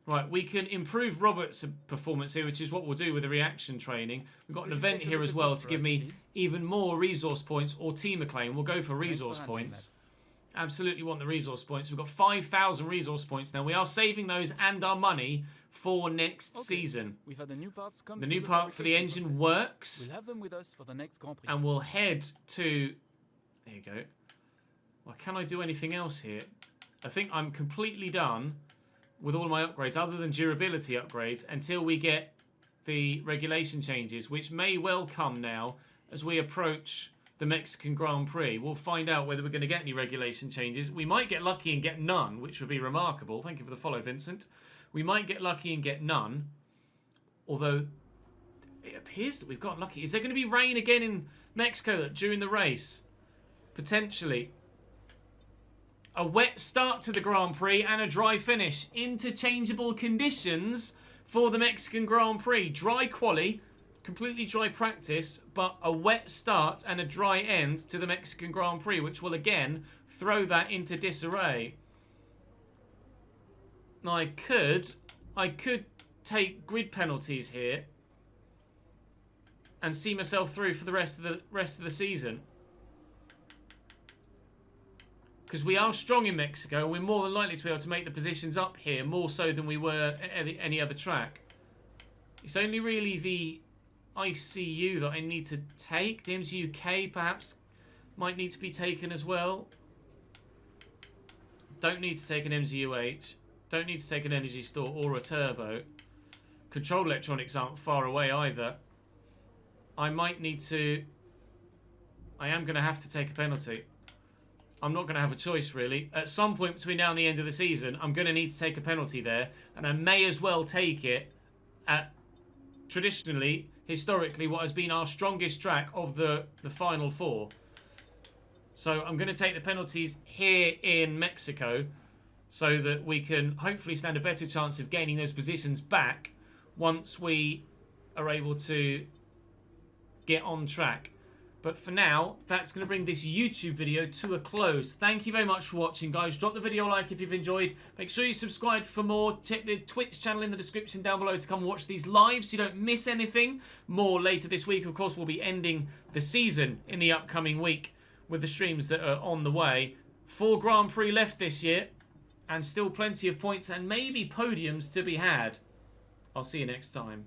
Right, we can improve Robert's performance here, which is what we'll do with the reaction training. We've got an event here as well to give me even more resource points or team acclaim. We'll go for resource points. Absolutely want the resource points. We've got 5,000 resource points now. We are saving those and our money for next season. We've had the new parts come. The new part for the engine works. We'll have them with us for the next Grand Prix. And we'll head to... There you go. Well, can I do anything else here? I think I'm completely done with all my upgrades, other than durability upgrades, until we get the regulation changes, which may well come now as we approach the Mexican Grand Prix. We'll find out whether we're going to get any regulation changes. We might get lucky and get none, which would be remarkable. Thank you for the follow, Vincent. We might get lucky and get none, although it appears that we've got lucky. Is there going to be rain again in Mexico during the race? Potentially. A wet start to the Grand Prix and a dry finish. Interchangeable conditions for the Mexican Grand Prix. Dry quali, completely dry practice, but a wet start and a dry end to the Mexican Grand Prix, which will again throw that into disarray. Now I could take grid penalties here and see myself through for the rest of the season. Because we are strong in Mexico, we're more than likely to be able to make the positions up here, more so than we were at any other track. It's only really the ICU that I need to take. The MGUK perhaps might need to be taken as well. Don't need to take an MGUH. Don't need to take an energy store or a turbo. Control electronics aren't far away either. I might need to... I am going to have to take a penalty. I'm not going to have a choice, really. At some point between now and the end of the season, I'm going to need to take a penalty there. And I may as well take it at, traditionally, historically, what has been our strongest track of the Final Four. So I'm going to take the penalties here in Mexico so that we can hopefully stand a better chance of gaining those positions back once we are able to get on track. But for now, that's going to bring this YouTube video to a close. Thank you very much for watching, guys. Drop the video a like if you've enjoyed. Make sure you subscribe for more. Check the Twitch channel in the description down below to come watch these live so you don't miss anything. More later this week. Of course, we'll be ending the season in the upcoming week with the streams that are on the way. 4 Grand Prix left this year and still plenty of points and maybe podiums to be had. I'll see you next time.